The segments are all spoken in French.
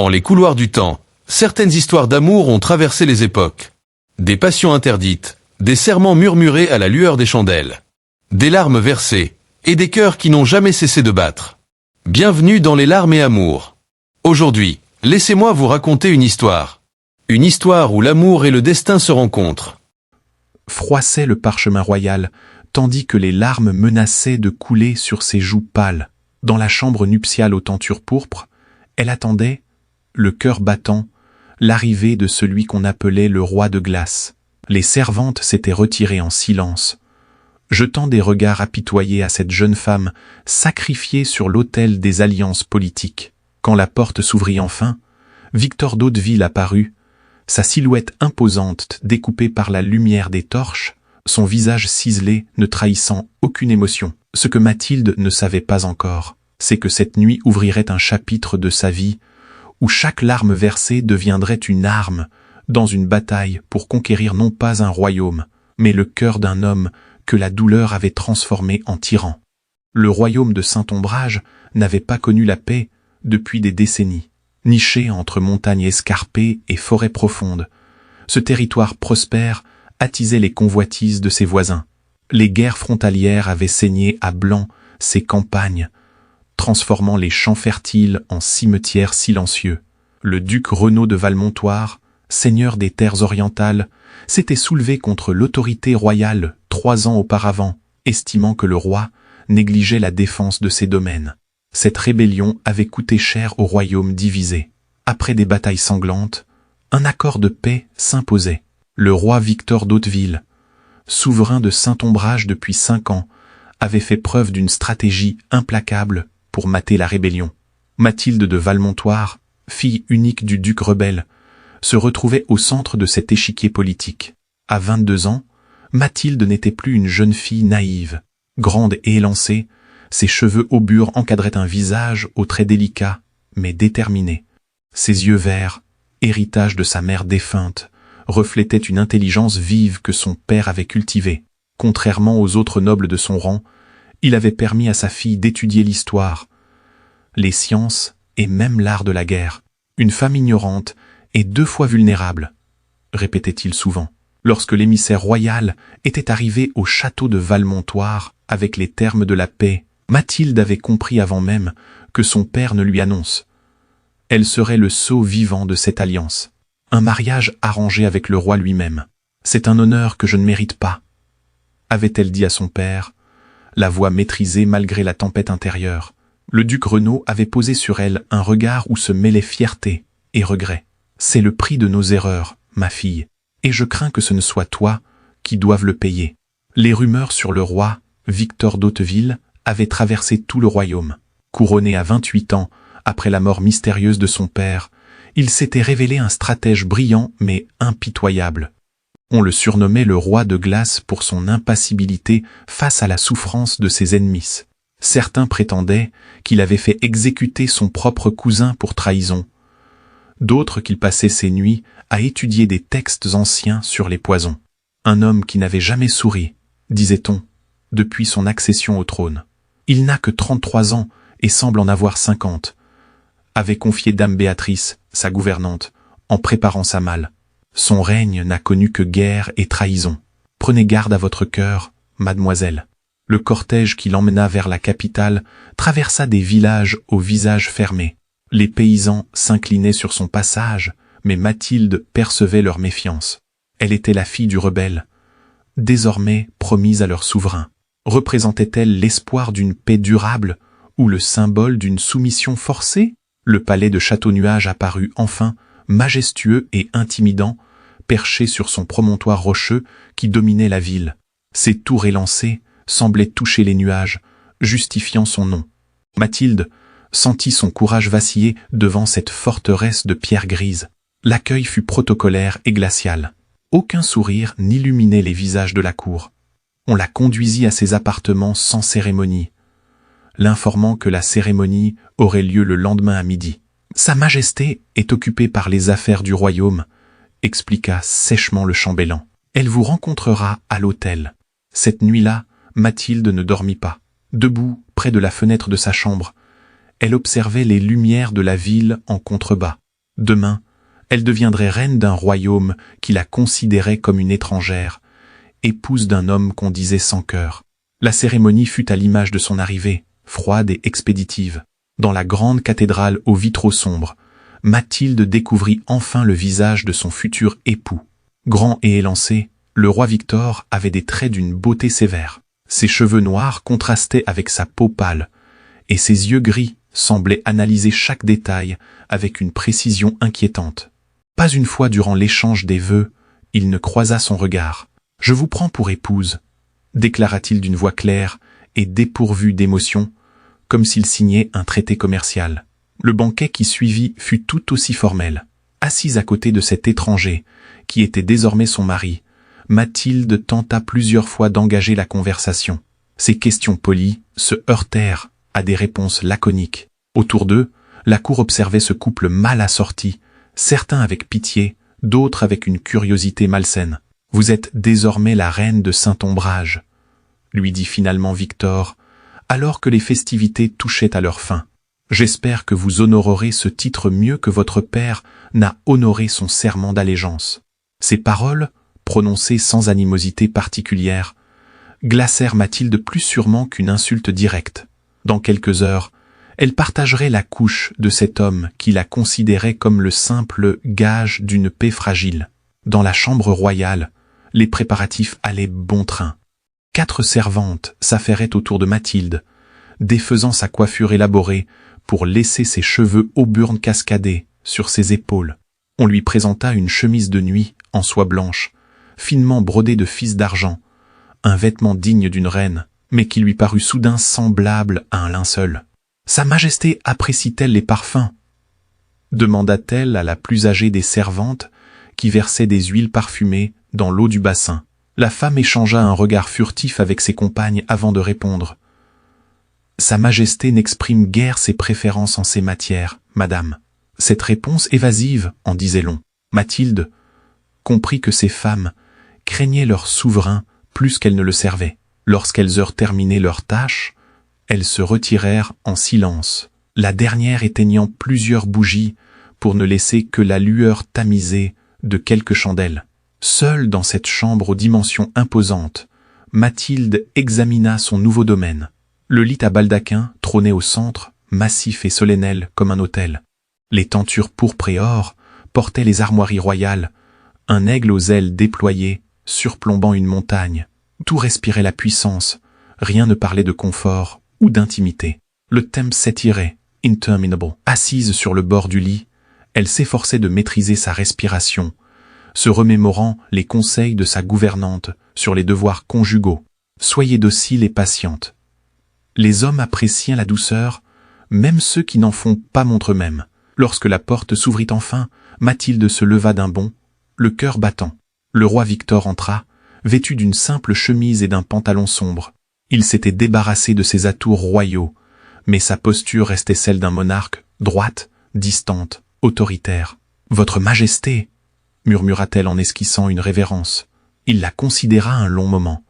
En les couloirs du temps, certaines histoires d'amour ont traversé les époques. Des passions interdites, des serments murmurés à la lueur des chandelles, des larmes versées, et des cœurs qui n'ont jamais cessé de battre. Bienvenue dans Les larmes et amour. Aujourd'hui, laissez-moi vous raconter une histoire. Une histoire où l'amour et le destin se rencontrent. Froissait le parchemin royal, tandis que les larmes menaçaient de couler sur ses joues pâles. Dans la chambre nuptiale aux tentures pourpres, elle attendait, le cœur battant, l'arrivée de celui qu'on appelait le roi de glace. Les servantes s'étaient retirées en silence, jetant des regards apitoyés à cette jeune femme sacrifiée sur l'autel des alliances politiques. Quand la porte s'ouvrit enfin, Victor d'Hauteville apparut, sa silhouette imposante découpée par la lumière des torches, son visage ciselé ne trahissant aucune émotion. Ce que Mathilde ne savait pas encore, c'est que cette nuit ouvrirait un chapitre de sa vie où chaque larme versée deviendrait une arme dans une bataille pour conquérir non pas un royaume, mais le cœur d'un homme que la douleur avait transformé en tyran. Le royaume de Saint-Ombrage n'avait pas connu la paix depuis des décennies. Niché entre montagnes escarpées et forêts profondes, ce territoire prospère attisait les convoitises de ses voisins. Les guerres frontalières avaient saigné à blanc ses campagnes, transformant les champs fertiles en cimetières silencieux. Le duc Renaud de Valmontoire, seigneur des terres orientales, s'était soulevé contre l'autorité royale 3 ans auparavant, estimant que le roi négligeait la défense de ses domaines. Cette rébellion avait coûté cher au royaume divisé. Après des batailles sanglantes, un accord de paix s'imposait. Le roi Victor d'Hauteville, souverain de Saint-Ombrage depuis 5 ans, avait fait preuve d'une stratégie implacable pour mater la rébellion. Mathilde de Valmontoire, fille unique du duc rebelle, se retrouvait au centre de cet échiquier politique. À 22 ans, Mathilde n'était plus une jeune fille naïve. Grande et élancée, ses cheveux aubures encadraient un visage aux traits délicats, mais déterminés. Ses yeux verts, héritage de sa mère défunte, reflétaient une intelligence vive que son père avait cultivée. Contrairement aux autres nobles de son rang, il avait permis à sa fille d'étudier l'histoire, les sciences et même l'art de la guerre. Une femme ignorante et 2 fois vulnérable, répétait-il souvent. Lorsque l'émissaire royal était arrivé au château de Valmontoire avec les termes de la paix, Mathilde avait compris avant même que son père ne lui annonce. Elle serait le sceau vivant de cette alliance. Un mariage arrangé avec le roi lui-même. C'est un honneur que je ne mérite pas, avait-elle dit à son père, la voix maîtrisée malgré la tempête intérieure. Le duc Renaud avait posé sur elle un regard où se mêlaient fierté et regret. C'est le prix de nos erreurs, ma fille, et je crains que ce ne soit toi qui doive le payer. Les rumeurs sur le roi, Victor d'Hauteville, avaient traversé tout le royaume. Couronné à 28 ans, après la mort mystérieuse de son père, il s'était révélé un stratège brillant mais impitoyable. On le surnommait le roi de glace pour son impassibilité face à la souffrance de ses ennemis. Certains prétendaient qu'il avait fait exécuter son propre cousin pour trahison. D'autres qu'il passait ses nuits à étudier des textes anciens sur les poisons. Un homme qui n'avait jamais souri, disait-on, depuis son accession au trône. Il n'a que 33 ans et semble en avoir 50, avait confié dame Béatrice, sa gouvernante, en préparant sa malle. Son règne n'a connu que guerre et trahison. Prenez garde à votre cœur, mademoiselle. Le cortège qui l'emmena vers la capitale traversa des villages aux visages fermés. Les paysans s'inclinaient sur son passage, mais Mathilde percevait leur méfiance. Elle était la fille du rebelle, désormais promise à leur souverain. Représentait-elle l'espoir d'une paix durable ou le symbole d'une soumission forcée? Le palais de Château-Nuage apparut enfin, majestueux et intimidant, perché sur son promontoire rocheux qui dominait la ville. Ses tours élancées semblaient toucher les nuages, justifiant son nom. Mathilde sentit son courage vaciller devant cette forteresse de pierre grise. L'accueil fut protocolaire et glacial. Aucun sourire n'illuminait les visages de la cour. On la conduisit à ses appartements sans cérémonie, l'informant que la cérémonie aurait lieu le lendemain à midi. « Sa Majesté est occupée par les affaires du royaume », expliqua sèchement le chambellan. « Elle vous rencontrera à l'hôtel. » Cette nuit-là, Mathilde ne dormit pas. Debout, près de la fenêtre de sa chambre, elle observait les lumières de la ville en contrebas. Demain, elle deviendrait reine d'un royaume qui la considérait comme une étrangère, épouse d'un homme qu'on disait sans cœur. La cérémonie fut à l'image de son arrivée, froide et expéditive. Dans la grande cathédrale aux vitraux sombres, Mathilde découvrit enfin le visage de son futur époux. Grand et élancé, le roi Victor avait des traits d'une beauté sévère. Ses cheveux noirs contrastaient avec sa peau pâle, et ses yeux gris semblaient analyser chaque détail avec une précision inquiétante. Pas une fois durant l'échange des vœux, il ne croisa son regard. « Je vous prends pour épouse », déclara-t-il d'une voix claire et dépourvue d'émotion, comme s'il signait un traité commercial. Le banquet qui suivit fut tout aussi formel. Assise à côté de cet étranger, qui était désormais son mari, Mathilde tenta plusieurs fois d'engager la conversation. Ses questions polies se heurtèrent à des réponses laconiques. Autour d'eux, la cour observait ce couple mal assorti, certains avec pitié, d'autres avec une curiosité malsaine. « Vous êtes désormais la reine de Saint-Ombrage », lui dit finalement Victor, alors que les festivités touchaient à leur fin. « J'espère que vous honorerez ce titre mieux que votre père n'a honoré son serment d'allégeance. » Ces paroles, prononcées sans animosité particulière, glacèrent Mathilde plus sûrement qu'une insulte directe. Dans quelques heures, elle partagerait la couche de cet homme qui la considérait comme le simple gage d'une paix fragile. Dans la chambre royale, les préparatifs allaient bon train. 4 servantes s'affairaient autour de Mathilde, défaisant sa coiffure élaborée pour laisser ses cheveux auburnes cascader sur ses épaules. On lui présenta une chemise de nuit en soie blanche, finement brodée de fils d'argent, un vêtement digne d'une reine, mais qui lui parut soudain semblable à un linceul. « Sa Majesté apprécie-t-elle les parfums ?» demanda-t-elle à la plus âgée des servantes qui versait des huiles parfumées dans l'eau du bassin. La femme échangea un regard furtif avec ses compagnes avant de répondre. « Sa Majesté n'exprime guère ses préférences en ces matières, madame. » Cette réponse évasive en disait long. Mathilde comprit que ces femmes craignaient leur souverain plus qu'elles ne le servaient. Lorsqu'elles eurent terminé leur tâche, elles se retirèrent en silence, la dernière éteignant plusieurs bougies pour ne laisser que la lueur tamisée de quelques chandelles. Seule dans cette chambre aux dimensions imposantes, Mathilde examina son nouveau domaine. Le lit à baldaquin trônait au centre, massif et solennel comme un autel. Les tentures pourpres et or portaient les armoiries royales, un aigle aux ailes déployées, surplombant une montagne. Tout respirait la puissance, rien ne parlait de confort ou d'intimité. Le thème s'étirait, interminable. Assise sur le bord du lit, elle s'efforçait de maîtriser sa respiration, se remémorant les conseils de sa gouvernante sur les devoirs conjugaux. Soyez docile et patiente. Les hommes apprécient la douceur, même ceux qui n'en font pas montre eux-mêmes. Lorsque la porte s'ouvrit enfin, Mathilde se leva d'un bond, le cœur battant. Le roi Victor entra, vêtu d'une simple chemise et d'un pantalon sombre. Il s'était débarrassé de ses atours royaux, mais sa posture restait celle d'un monarque, droite, distante, autoritaire. « Votre Majesté !» murmura-t-elle en esquissant une révérence. Il la considéra un long moment,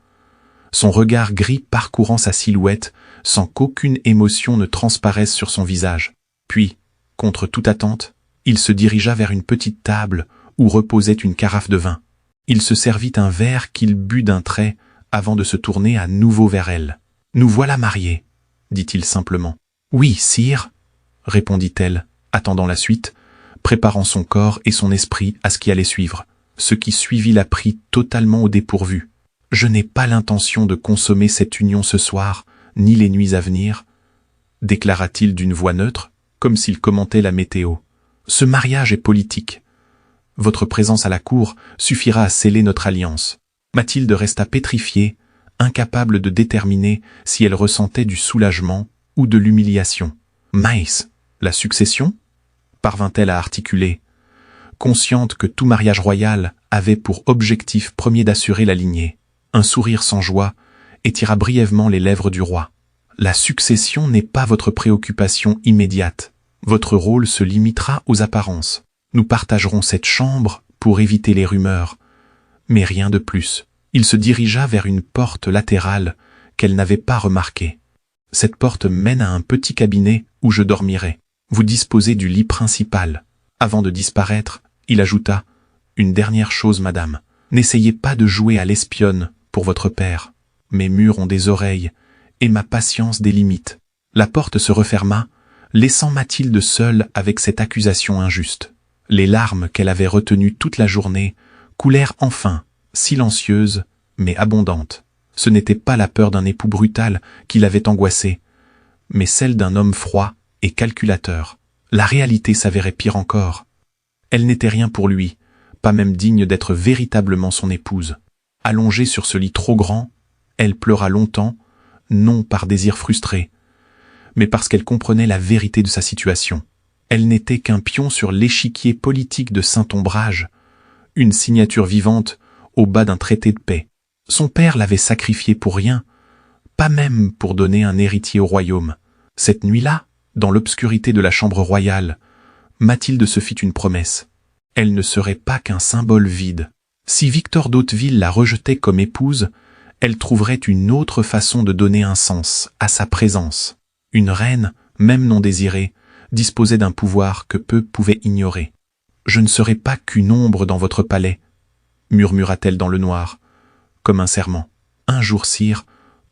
son regard gris parcourant sa silhouette sans qu'aucune émotion ne transparaisse sur son visage. Puis, contre toute attente, il se dirigea vers une petite table où reposait une carafe de vin. Il se servit un verre qu'il but d'un trait avant de se tourner à nouveau vers elle. « Nous voilà mariés », dit-il simplement. « Oui, sire », répondit-elle, attendant la suite, préparant son corps et son esprit à ce qui allait suivre. Ce qui suivit la prit totalement au dépourvu. « Je n'ai pas l'intention de consommer cette union ce soir, ni les nuits à venir, » déclara-t-il d'une voix neutre, comme s'il commentait la météo. « Ce mariage est politique. Votre présence à la cour suffira à sceller notre alliance. » Mathilde resta pétrifiée, incapable de déterminer si elle ressentait du soulagement ou de l'humiliation. « Maïs, la succession ?» parvint-elle à articuler, consciente que tout mariage royal avait pour objectif premier d'assurer la lignée. Un sourire sans joie étira brièvement les lèvres du roi. « La succession n'est pas votre préoccupation immédiate. Votre rôle se limitera aux apparences. Nous partagerons cette chambre pour éviter les rumeurs, mais rien de plus. » Il se dirigea vers une porte latérale qu'elle n'avait pas remarquée. « Cette porte mène à un petit cabinet où je dormirai. Vous disposez du lit principal. Avant de disparaître, il ajouta « Une dernière chose, madame. N'essayez pas de jouer à l'espionne pour votre père. Mes murs ont des oreilles, et ma patience des limites. » La porte se referma, laissant Mathilde seule avec cette accusation injuste. Les larmes qu'elle avait retenues toute la journée coulèrent enfin, silencieuses, mais abondantes. Ce n'était pas la peur d'un époux brutal qui l'avait angoissée, mais celle d'un homme froid et calculateur. La réalité s'avérait pire encore. Elle n'était rien pour lui, pas même digne d'être véritablement son épouse. Allongée sur ce lit trop grand, elle pleura longtemps, non par désir frustré, mais parce qu'elle comprenait la vérité de sa situation. Elle n'était qu'un pion sur l'échiquier politique de Saint-Ombrage, une signature vivante au bas d'un traité de paix. Son père l'avait sacrifiée pour rien, pas même pour donner un héritier au royaume. Cette nuit-là, dans l'obscurité de la chambre royale, Mathilde se fit une promesse. Elle ne serait pas qu'un symbole vide. Si Victor d'Hauteville la rejetait comme épouse, elle trouverait une autre façon de donner un sens à sa présence. Une reine, même non désirée, disposait d'un pouvoir que peu pouvaient ignorer. « Je ne serai pas qu'une ombre dans votre palais », murmura-t-elle dans le noir, comme un serment. « Un jour, sire,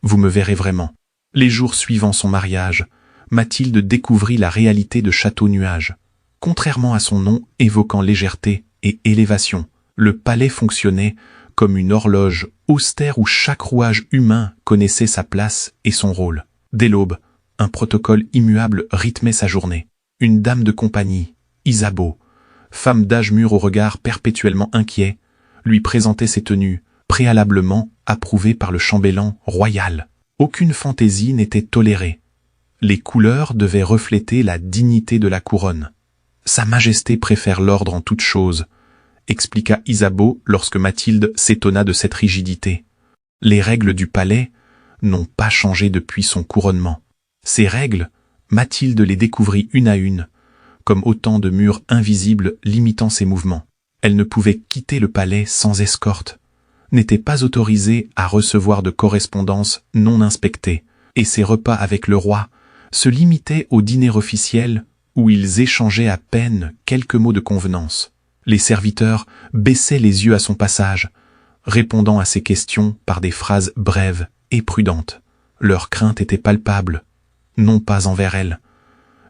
vous me verrez vraiment. » Les jours suivant son mariage, Mathilde découvrit la réalité de Château-Nuage. Contrairement à son nom évoquant légèreté et élévation, le palais fonctionnait comme une horloge austère où chaque rouage humain connaissait sa place et son rôle. Dès l'aube, un protocole immuable rythmait sa journée. Une dame de compagnie, Isabeau, femme d'âge mûr au regard perpétuellement inquiet, lui présentait ses tenues, préalablement approuvées par le chambellan royal. Aucune fantaisie n'était tolérée. Les couleurs devaient refléter la dignité de la couronne. « Sa Majesté préfère l'ordre en toute chose », expliqua Isabeau lorsque Mathilde s'étonna de cette rigidité. Les règles du palais n'ont pas changé depuis son couronnement. Ces règles, Mathilde les découvrit une à une, comme autant de murs invisibles limitant ses mouvements. Elle ne pouvait quitter le palais sans escorte, n'était pas autorisée à recevoir de correspondances non inspectées, et ses repas avec le roi se limitaient au dîner officiel où ils échangeaient à peine quelques mots de convenance. Les serviteurs baissaient les yeux à son passage, répondant à ses questions par des phrases brèves et prudentes. Leur crainte était palpable, non pas envers elle,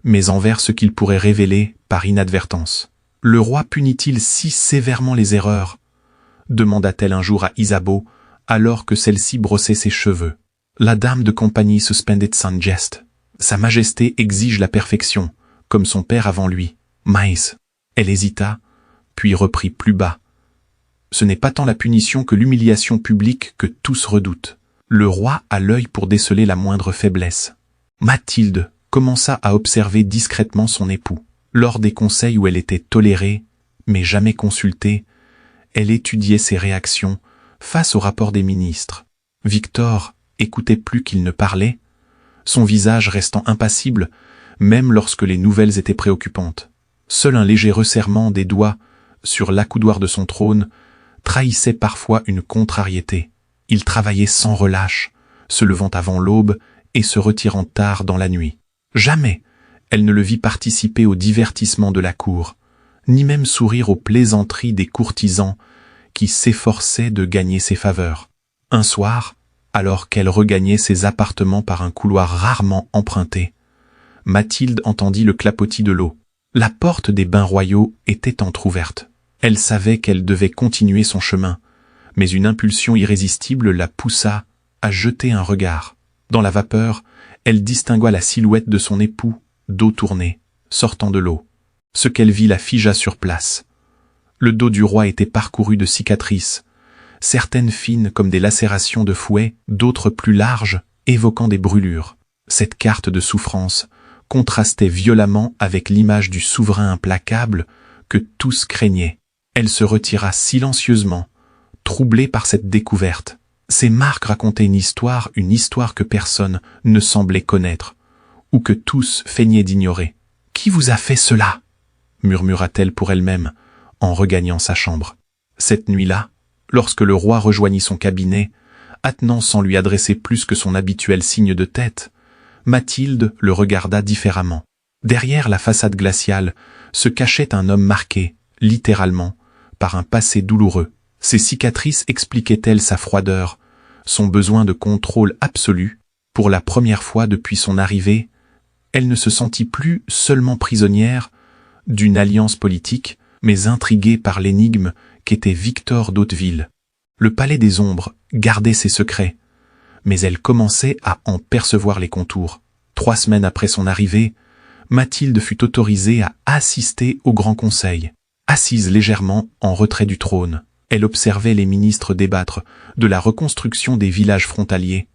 mais envers ce qu'il pourrait révéler par inadvertance. « Le roi punit-il si sévèrement les erreurs ?» demanda-t-elle un jour à Isabeau, alors que celle-ci brossait ses cheveux. La dame de compagnie suspendait son geste. Sa Majesté exige la perfection, comme son père avant lui. Maïs. Elle hésita, puis reprit plus bas. Ce n'est pas tant la punition que l'humiliation publique que tous redoutent. Le roi a l'œil pour déceler la moindre faiblesse. Mathilde commença à observer discrètement son époux. Lors des conseils où elle était tolérée, mais jamais consultée, elle étudiait ses réactions face au rapport des ministres. Victor écoutait plus qu'il ne parlait, son visage restant impassible, même lorsque les nouvelles étaient préoccupantes. Seul un léger resserrement des doigts sur l'accoudoir de son trône trahissait parfois une contrariété. Il travaillait sans relâche, se levant avant l'aube et se retirant tard dans la nuit. Jamais elle ne le vit participer aux divertissements de la cour, ni même sourire aux plaisanteries des courtisans qui s'efforçaient de gagner ses faveurs. Un soir, alors qu'elle regagnait ses appartements par un couloir rarement emprunté, Mathilde entendit le clapotis de l'eau. La porte des bains royaux était entr'ouverte. Elle savait qu'elle devait continuer son chemin, mais une impulsion irrésistible la poussa à jeter un regard. Dans la vapeur, elle distingua la silhouette de son époux, dos tourné, sortant de l'eau. Ce qu'elle vit la figea sur place. Le dos du roi était parcouru de cicatrices, certaines fines comme des lacérations de fouet, d'autres plus larges, évoquant des brûlures. Cette carte de souffrance contrastait violemment avec l'image du souverain implacable que tous craignaient. Elle se retira silencieusement, troublée par cette découverte. Ces marques racontaient une histoire que personne ne semblait connaître, ou que tous feignaient d'ignorer. « Qui vous a fait cela ?» murmura-t-elle pour elle-même, en regagnant sa chambre. Cette nuit-là, lorsque le roi rejoignit son cabinet, attenant sans lui adresser plus que son habituel signe de tête, Mathilde le regarda différemment. Derrière la façade glaciale se cachait un homme marqué, littéralement, par un passé douloureux. Ses cicatrices expliquaient-elles sa froideur, son besoin de contrôle absolu? Pour la première fois depuis son arrivée, elle ne se sentit plus seulement prisonnière d'une alliance politique, mais intriguée par l'énigme qu'était Victor d'Hauteville. Le palais des ombres gardait ses secrets, mais elle commençait à en percevoir les contours. 3 semaines après son arrivée, Mathilde fut autorisée à assister au Grand Conseil. Assise légèrement en retrait du trône, elle observait les ministres débattre de la reconstruction des villages frontaliers.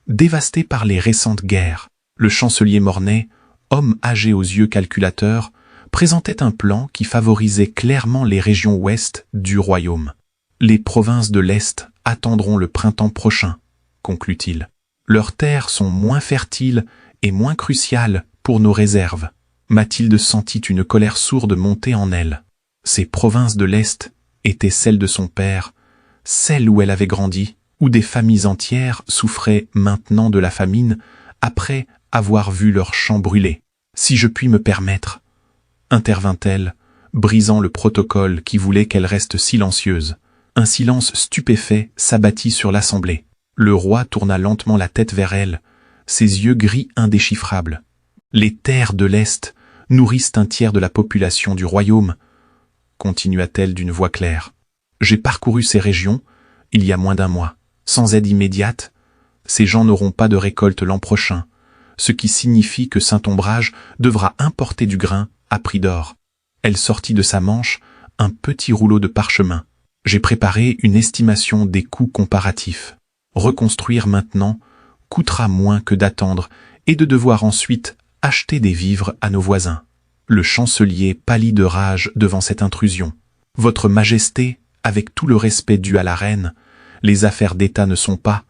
Dévastés par les récentes guerres, le chancelier Mornay, homme âgé aux yeux calculateurs, présentait un plan qui favorisait clairement les régions ouest du royaume. Les provinces de l'Est attendront le printemps prochain, conclut-il. Leurs terres sont moins fertiles et moins cruciales pour nos réserves. Mathilde sentit une colère sourde monter en elle. Ces provinces de l'Est étaient celles de son père, celles où elle avait grandi, où des familles entières souffraient maintenant de la famine après avoir vu leurs champs brûler. Si je puis me permettre, intervint-elle, brisant le protocole qui voulait qu'elle reste silencieuse. Un silence stupéfait s'abattit sur l'assemblée. Le roi tourna lentement la tête vers elle, ses yeux gris indéchiffrables. Les terres de l'Est nourrissent un tiers de la population du royaume, continua-t-elle d'une voix claire. J'ai parcouru ces régions il y a moins d'1 mois. Sans aide immédiate, ces gens n'auront pas de récolte l'an prochain, ce qui signifie que Saint-Ombrage devra importer du grain à prix d'or. Elle sortit de sa manche un petit rouleau de parchemin. J'ai préparé une estimation des coûts comparatifs. Reconstruire maintenant coûtera moins que d'attendre et de devoir ensuite acheter des vivres à nos voisins. Le chancelier pâlit de rage devant cette intrusion. Votre Majesté, avec tout le respect dû à la reine, les affaires d'État ne sont pas.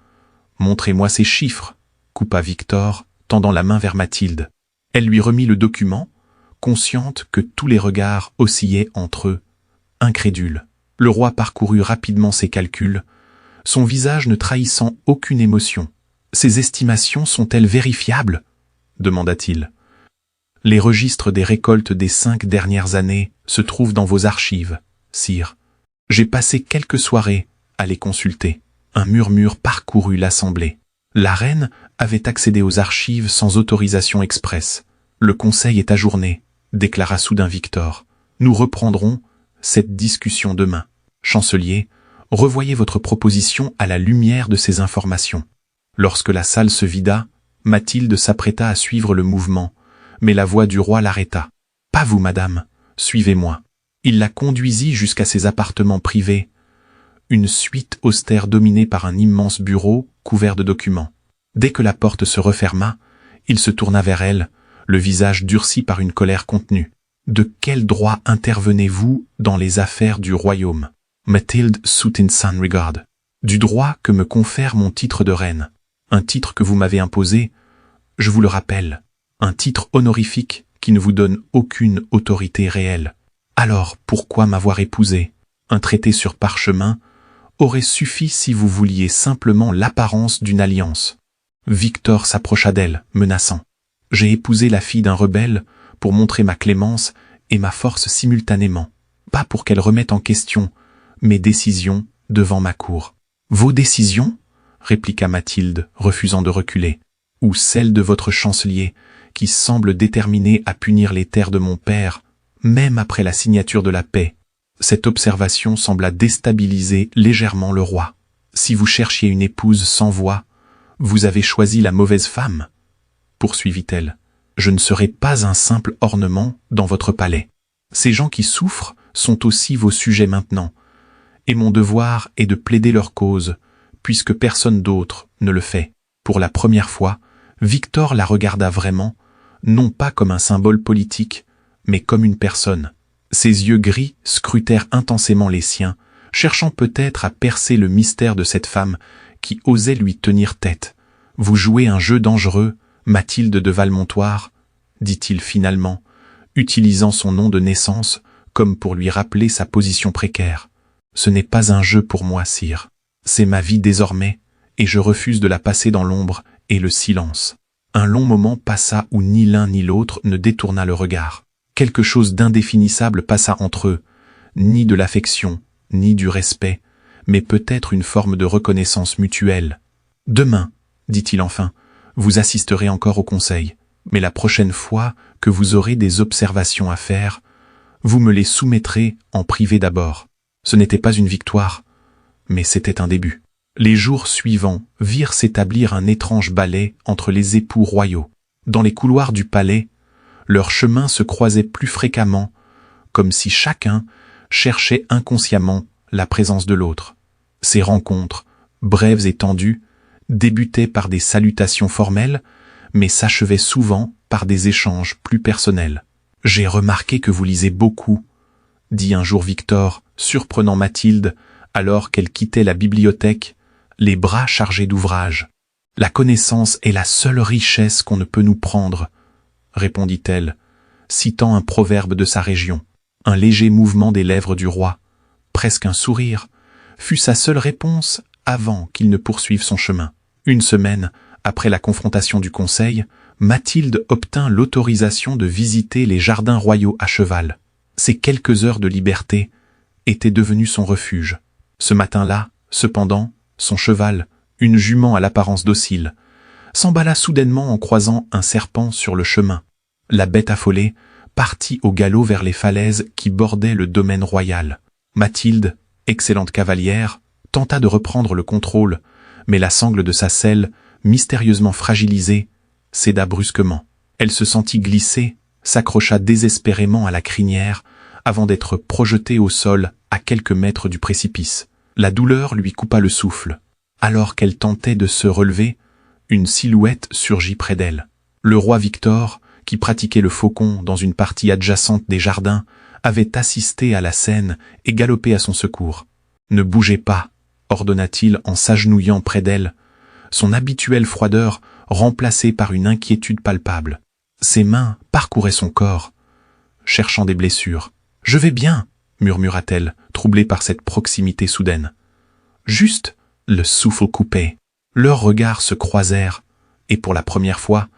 Montrez-moi ces chiffres, coupa Victor, tendant la main vers Mathilde. Elle lui remit le document, consciente que tous les regards oscillaient entre eux, incrédule. Le roi parcourut rapidement ses calculs, son visage ne trahissant aucune émotion. Ces estimations sont-elles vérifiables? Demanda-t-il. Les registres des récoltes des 5 dernières années se trouvent dans vos archives, sire. J'ai passé quelques soirées à les consulter. Un murmure parcourut l'assemblée. La reine avait accédé aux archives sans autorisation expresse. Le conseil est ajourné, déclara soudain Victor. Nous reprendrons cette discussion demain. Chancelier, revoyez votre proposition à la lumière de ces informations. Lorsque la salle se vida, Mathilde s'apprêta à suivre le mouvement, mais la voix du roi l'arrêta. « Pas vous, madame, suivez-moi. » Il la conduisit jusqu'à ses appartements privés, une suite austère dominée par un immense bureau couvert de documents. Dès que la porte se referma, il se tourna vers elle, le visage durci par une colère contenue. « De quel droit intervenez-vous dans les affaires du royaume ?» Mathilde soutint sans regard. « Du droit que me confère mon titre de reine. Un titre que vous m'avez imposé, je vous le rappelle. Un titre honorifique qui ne vous donne aucune autorité réelle. Alors pourquoi m'avoir épousé? Un traité sur parchemin aurait suffi si vous vouliez simplement l'apparence d'une alliance. » Victor s'approcha d'elle, menaçant. « J'ai épousé la fille d'un rebelle pour montrer ma clémence et ma force simultanément, pas pour qu'elle remette en question mes décisions devant ma cour. »« Vos décisions ?» répliqua Mathilde, refusant de reculer. « Ou celles de votre chancelier, qui semble déterminé à punir les terres de mon père, même après la signature de la paix. » Cette observation sembla déstabiliser légèrement le roi. « Si vous cherchiez une épouse sans voix, vous avez choisi la mauvaise femme, » poursuivit-elle. « Je ne serai pas un simple ornement dans votre palais. Ces gens qui souffrent sont aussi vos sujets maintenant, et mon devoir est de plaider leur cause, puisque personne d'autre ne le fait. » Pour la première fois, Victor la regarda vraiment, non pas comme un symbole politique, mais comme une personne. Ses yeux gris scrutèrent intensément les siens, cherchant peut-être à percer le mystère de cette femme qui osait lui tenir tête. « Vous jouez un jeu dangereux, Mathilde de Valmontoire, » dit-il finalement, utilisant son nom de naissance comme pour lui rappeler sa position précaire. « Ce n'est pas un jeu pour moi, sire. C'est ma vie désormais, et je refuse de la passer dans l'ombre et le silence. » Un long moment passa où ni l'un ni l'autre ne détourna le regard. Quelque chose d'indéfinissable passa entre eux, ni de l'affection, ni du respect, mais peut-être une forme de reconnaissance mutuelle. « Demain, dit-il enfin, vous assisterez encore au conseil, mais la prochaine fois que vous aurez des observations à faire, vous me les soumettrez en privé d'abord. » Ce n'était pas une victoire, mais c'était un début. Les jours suivants virent s'établir un étrange balai entre les époux royaux. Dans les couloirs du palais, leurs chemins se croisaient plus fréquemment, comme si chacun cherchait inconsciemment la présence de l'autre. Ces rencontres, brèves et tendues, débutaient par des salutations formelles, mais s'achevaient souvent par des échanges plus personnels. « J'ai remarqué que vous lisez beaucoup », dit un jour Victor, surprenant Mathilde, alors qu'elle quittait la bibliothèque, les bras chargés d'ouvrages. « La connaissance est la seule richesse qu'on ne peut nous prendre, » répondit-elle, citant un proverbe de sa région. Un léger mouvement des lèvres du roi, presque un sourire, fut sa seule réponse avant qu'il ne poursuive son chemin. Une semaine après la confrontation du conseil, Mathilde obtint l'autorisation de visiter les jardins royaux à cheval. Ces quelques heures de liberté étaient devenues son refuge. Ce matin-là, cependant, son cheval, une jument à l'apparence docile, s'emballa soudainement en croisant un serpent sur le chemin. La bête affolée partit au galop vers les falaises qui bordaient le domaine royal. Mathilde, excellente cavalière, tenta de reprendre le contrôle, mais la sangle de sa selle, mystérieusement fragilisée, céda brusquement. Elle se sentit glisser, s'accrocha désespérément à la crinière, avant d'être projetée au sol à quelques mètres du précipice. La douleur lui coupa le souffle. Alors qu'elle tentait de se relever, une silhouette surgit près d'elle. Le roi Victor, qui pratiquait le faucon dans une partie adjacente des jardins, avait assisté à la scène et galopé à son secours. « Ne bougez pas », ordonna-t-il en s'agenouillant près d'elle, son habituelle froideur remplacée par une inquiétude palpable. Ses mains parcouraient son corps, cherchant des blessures. « Je vais bien », murmura-t-elle, troublée par cette proximité soudaine. Juste le souffle coupé. Leurs regards se croisèrent, et pour la première fois,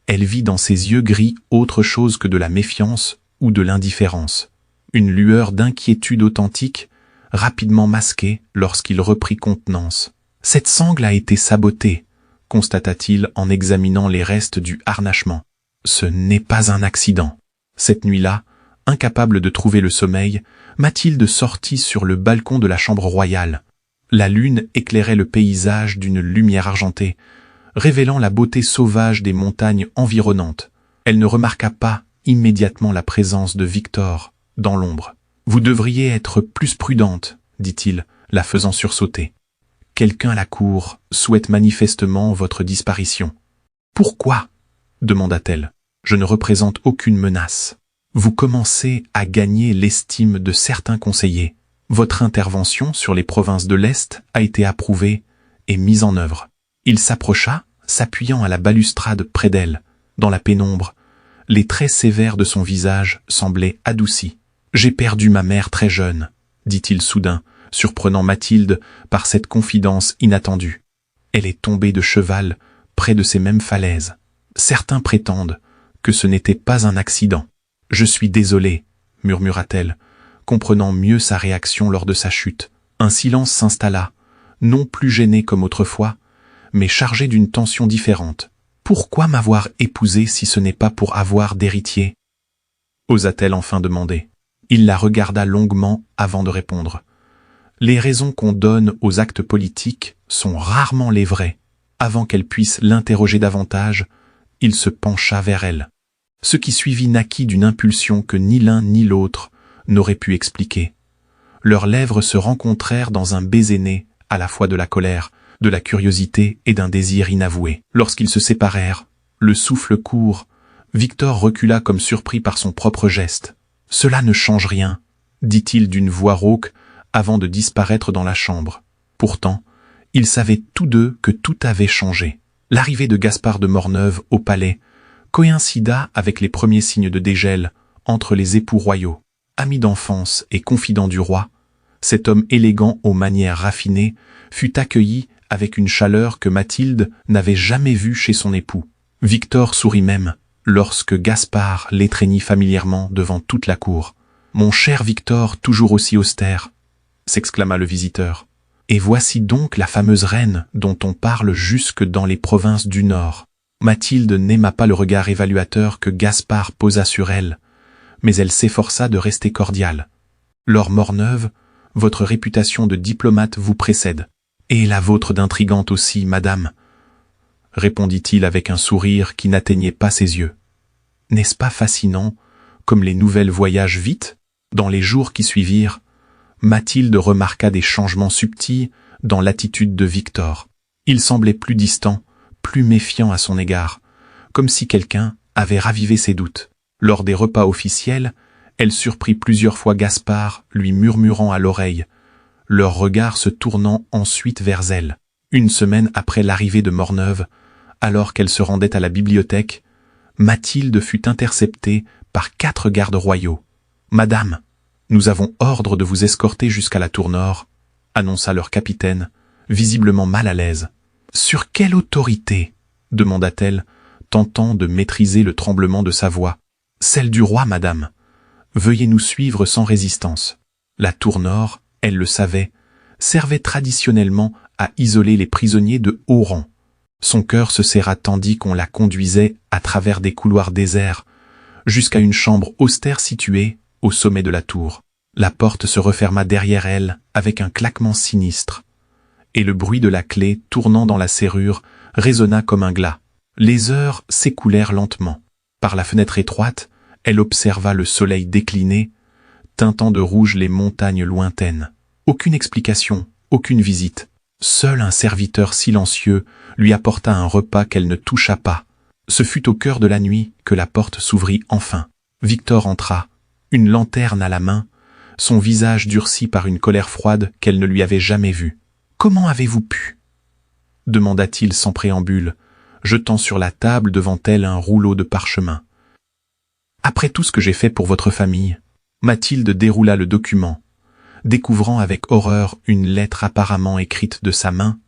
elle vit dans ses yeux gris autre chose que de la méfiance ou de l'indifférence. Une lueur d'inquiétude authentique, rapidement masquée lorsqu'il reprit contenance. « Cette sangle a été sabotée », constata-t-il en examinant les restes du harnachement. « Ce n'est pas un accident. » Cette nuit-là, incapable de trouver le sommeil, Mathilde sortit sur le balcon de la chambre royale. La lune éclairait le paysage d'une lumière argentée, révélant la beauté sauvage des montagnes environnantes. Elle ne remarqua pas immédiatement la présence de Victor dans l'ombre. « Vous devriez être plus prudente, » dit-il, la faisant sursauter. « Quelqu'un à la cour souhaite manifestement votre disparition. »« Pourquoi ?» demanda-t-elle. « Je ne représente aucune menace. Vous commencez à gagner l'estime de certains conseillers. Votre intervention sur les provinces de l'Est a été approuvée et mise en œuvre. » Il s'approcha, s'appuyant à la balustrade près d'elle. Dans la pénombre, les traits sévères de son visage semblaient adoucis. « J'ai perdu ma mère très jeune, » dit-il soudain, surprenant Mathilde par cette confidence inattendue. Elle est tombée de cheval près de ces mêmes falaises. Certains prétendent que ce n'était pas un accident. « Je suis désolée, » murmura-t-elle, comprenant mieux sa réaction lors de sa chute. Un silence s'installa, non plus gêné comme autrefois, mais chargé d'une tension différente. « Pourquoi m'avoir épousée si ce n'est pas pour avoir d'héritier ?» osa-t-elle enfin demander. Il la regarda longuement avant de répondre. « Les raisons qu'on donne aux actes politiques sont rarement les vraies. » Avant qu'elle puisse l'interroger davantage, il se pencha vers elle. Ce qui suivit naquit d'une impulsion que ni l'un ni l'autre n'aurait pu expliquer. Leurs lèvres se rencontrèrent dans un baiser né à la fois de la colère, de la curiosité et d'un désir inavoué. Lorsqu'ils se séparèrent, le souffle court, Victor recula comme surpris par son propre geste. « Cela ne change rien, » dit-il d'une voix rauque avant de disparaître dans la chambre. Pourtant, ils savaient tous deux que tout avait changé. L'arrivée de Gaspard de Morneuve au palais coïncida avec les premiers signes de dégel entre les époux royaux. Ami d'enfance et confident du roi, cet homme élégant aux manières raffinées fut accueilli avec une chaleur que Mathilde n'avait jamais vue chez son époux. Victor sourit même, lorsque Gaspard l'étreignit familièrement devant toute la cour. « Mon cher Victor, toujours aussi austère !» s'exclama le visiteur. « Et voici donc la fameuse reine dont on parle jusque dans les provinces du Nord. » Mathilde n'aima pas le regard évaluateur que Gaspard posa sur elle, mais elle s'efforça de rester cordiale. « Laure Morneuve, votre réputation de diplomate vous précède. Et la vôtre d'intrigante aussi, madame, répondit-il avec un sourire qui n'atteignait pas ses yeux. N'est-ce pas fascinant, comme les nouvelles voyagent vite? Dans les jours qui suivirent, Mathilde remarqua des changements subtils dans l'attitude de Victor. Il semblait plus distant, plus méfiant à son égard, comme si quelqu'un avait ravivé ses doutes. Lors des repas officiels, elle surprit plusieurs fois Gaspard lui murmurant à l'oreille, leurs regards se tournant ensuite vers elle. Une semaine après l'arrivée de Morneuve, alors qu'elle se rendait à la bibliothèque, Mathilde fut interceptée par 4 gardes royaux. « Madame, nous avons ordre de vous escorter jusqu'à la tour nord, » annonça leur capitaine, visiblement mal à l'aise. « Sur quelle autorité ?» demanda-t-elle, tentant de maîtriser le tremblement de sa voix. « Celle du roi, madame. Veuillez nous suivre sans résistance. » La tour nord, elle le savait, servait traditionnellement à isoler les prisonniers de haut rang. Son cœur se serra tandis qu'on la conduisait à travers des couloirs déserts, jusqu'à une chambre austère située au sommet de la tour. La porte se referma derrière elle avec un claquement sinistre, et le bruit de la clé tournant dans la serrure résonna comme un glas. Les heures s'écoulèrent lentement. Par la fenêtre étroite, elle observa le soleil décliner, teintant de rouge les montagnes lointaines. Aucune explication, aucune visite. Seul un serviteur silencieux lui apporta un repas qu'elle ne toucha pas. Ce fut au cœur de la nuit que la porte s'ouvrit enfin. Victor entra, une lanterne à la main, son visage durci par une colère froide qu'elle ne lui avait jamais vue. « Comment avez-vous pu ?» demanda-t-il sans préambule, jetant sur la table devant elle un rouleau de parchemin. « Après tout ce que j'ai fait pour votre famille ?» Mathilde déroula le document, découvrant avec horreur une lettre apparemment écrite de sa main,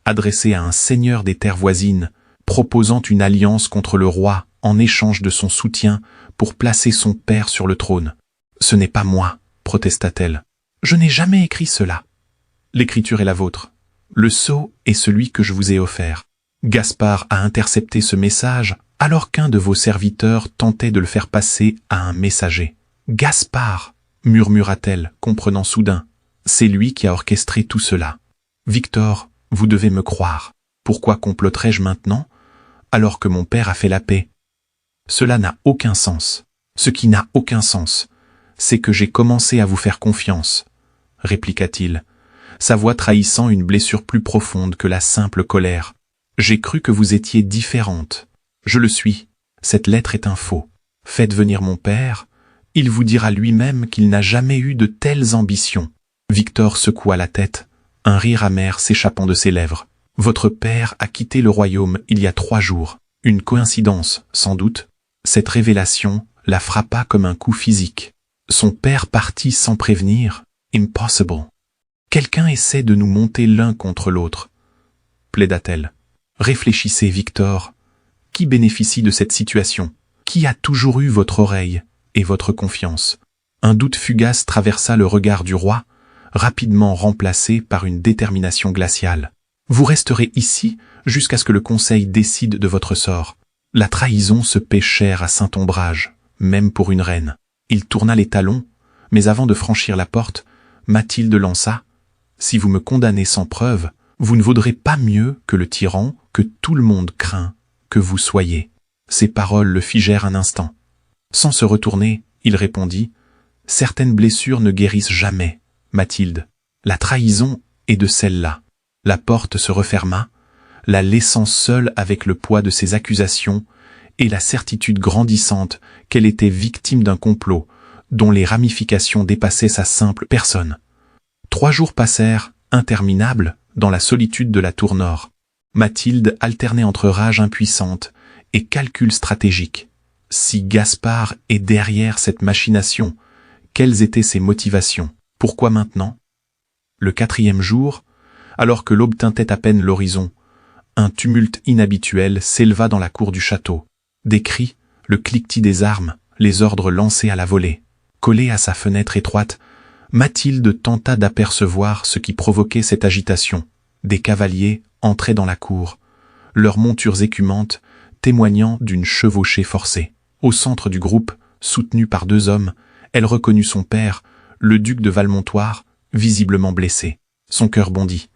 adressée à un seigneur des terres voisines, proposant une alliance contre le roi en échange de son soutien pour placer son père sur le trône. « Ce n'est pas moi, » protesta-t-elle. « Je n'ai jamais écrit cela. L'écriture est la vôtre. Le sceau est celui que je vous ai offert. » Gaspard a intercepté ce message alors qu'un de vos serviteurs tentait de le faire passer à un messager. « Gaspard !» murmura-t-elle, comprenant soudain. « C'est lui qui a orchestré tout cela. Victor, vous devez me croire. Pourquoi comploterais-je maintenant, alors que mon père a fait la paix? Cela n'a aucun sens. Ce qui n'a aucun sens, c'est que j'ai commencé à vous faire confiance, » répliqua-t-il, sa voix trahissant une blessure plus profonde que la simple colère. « J'ai cru que vous étiez différente. Je le suis. Cette lettre est un faux. Faites venir mon père, il vous dira lui-même qu'il n'a jamais eu de telles ambitions. » Victor secoua la tête, un rire amer s'échappant de ses lèvres. « Votre père a quitté le royaume il y a 3 jours. Une coïncidence, sans doute. » Cette révélation la frappa comme un coup physique. Son père partit sans prévenir. Impossible. Quelqu'un essaie de nous monter l'un contre l'autre, plaida-t-elle. Réfléchissez, Victor. Qui bénéficie de cette situation? Qui a toujours eu votre oreille et votre confiance? Un doute fugace traversa le regard du roi, rapidement remplacé par une détermination glaciale. Vous resterez ici jusqu'à ce que le conseil décide de votre sort. La trahison se paie cher à Saint-Ombrage, même pour une reine. Il tourna les talons, mais avant de franchir la porte, Mathilde lança « Si vous me condamnez sans preuve, vous ne vaudrez pas mieux que le tyran que tout le monde craint que vous soyez. » Ces paroles le figèrent un instant. Sans se retourner, il répondit « Certaines blessures ne guérissent jamais, Mathilde. La trahison est de celle-là. » La porte se referma, la laissant seule avec le poids de ses accusations et la certitude grandissante qu'elle était victime d'un complot dont les ramifications dépassaient sa simple personne. 3 jours passèrent, interminables, dans la solitude de la tour nord. Mathilde alternait entre rage impuissante et calcul stratégique. Si Gaspard est derrière cette machination, quelles étaient ses motivations? Pourquoi maintenant? Le 4e jour, alors que l'aube teintait à peine l'horizon, Un tumulte inhabituel s'éleva dans la cour du château. Des cris, le cliquetis des armes, les ordres lancés à la volée. Collée à sa fenêtre étroite, Mathilde tenta d'apercevoir ce qui provoquait cette agitation. Des cavaliers entraient dans la cour, leurs montures écumantes témoignant d'une chevauchée forcée. Au centre du groupe, soutenu par 2 hommes, elle reconnut son père, le duc de Valmontoire, visiblement blessé. Son cœur bondit.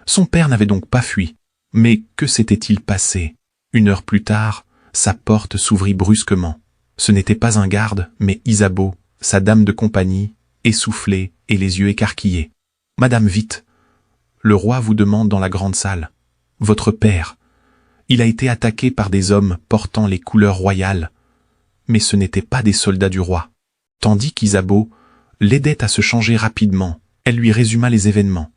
Son père n'avait donc pas fui. Mais que s'était-il passé? 1 heure plus tard, sa porte s'ouvrit brusquement. Ce n'était pas un garde, mais Isabeau, sa dame de compagnie, essoufflée et les yeux écarquillés. « Madame, vite! Le roi vous demande dans la grande salle. Votre père. Il a été attaqué par des hommes portant les couleurs royales. Mais ce n'étaient pas des soldats du roi. » Tandis qu'Isabeau l'aidait à se changer rapidement, elle lui résuma les événements.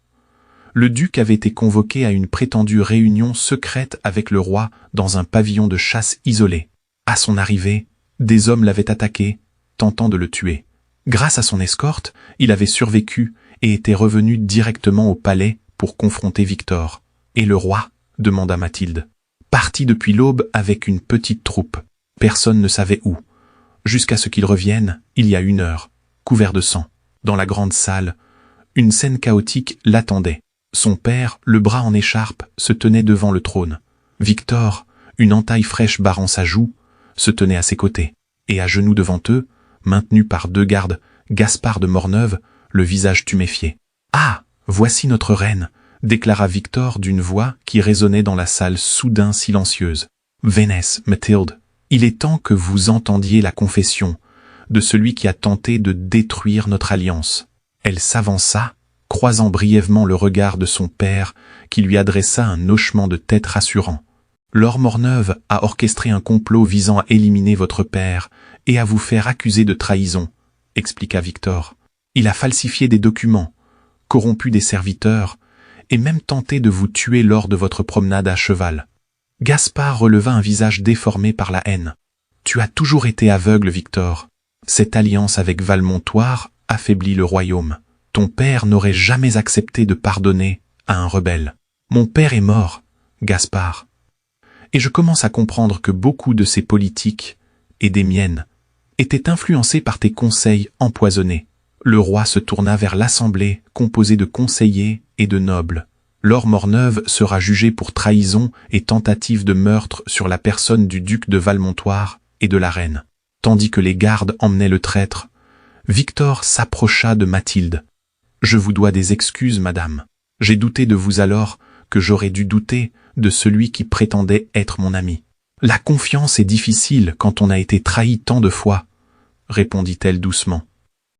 Le duc avait été convoqué à une prétendue réunion secrète avec le roi dans un pavillon de chasse isolé. À son arrivée, des hommes l'avaient attaqué, tentant de le tuer. Grâce à son escorte, il avait survécu et était revenu directement au palais pour confronter Victor. « Et le roi ?» demanda Mathilde. « Parti depuis l'aube avec une petite troupe. Personne ne savait où. Jusqu'à ce qu'il revienne, il y a 1 heure, couvert de sang. Dans la grande salle, une scène chaotique l'attendait. Son père, le bras en écharpe, se tenait devant le trône. Victor, une entaille fraîche barrant sa joue, se tenait à ses côtés. Et à genoux devant eux, maintenu par 2 gardes, Gaspard de Morneuve, le visage tuméfié. « Ah, voici notre reine !» déclara Victor d'une voix qui résonnait dans la salle soudain silencieuse. « Vénès, Mathilde, il est temps que vous entendiez la confession de celui qui a tenté de détruire notre alliance. » Elle s'avança, croisant brièvement le regard de son père, qui lui adressa un hochement de tête rassurant. « Laure Morneuve a orchestré un complot visant à éliminer votre père et à vous faire accuser de trahison, » expliqua Victor. « Il a falsifié des documents, corrompu des serviteurs, et même tenté de vous tuer lors de votre promenade à cheval. » Gaspard releva un visage déformé par la haine. « Tu as toujours été aveugle, Victor. Cette alliance avec Valmontoire affaiblit le royaume. Ton père n'aurait jamais accepté de pardonner à un rebelle. Mon père est mort, Gaspard. Et je commence à comprendre que beaucoup de ces politiques, et des miennes, étaient influencés par tes conseils empoisonnés. » Le roi se tourna vers l'assemblée composée de conseillers et de nobles. Laure Morneuve sera jugée pour trahison et tentative de meurtre sur la personne du duc de Valmontoire et de la reine. Tandis que les gardes emmenaient le traître, Victor s'approcha de Mathilde. « Je vous dois des excuses, madame. J'ai douté de vous alors que j'aurais dû douter de celui qui prétendait être mon ami. La confiance est difficile quand on a été trahi tant de fois, » répondit-elle doucement.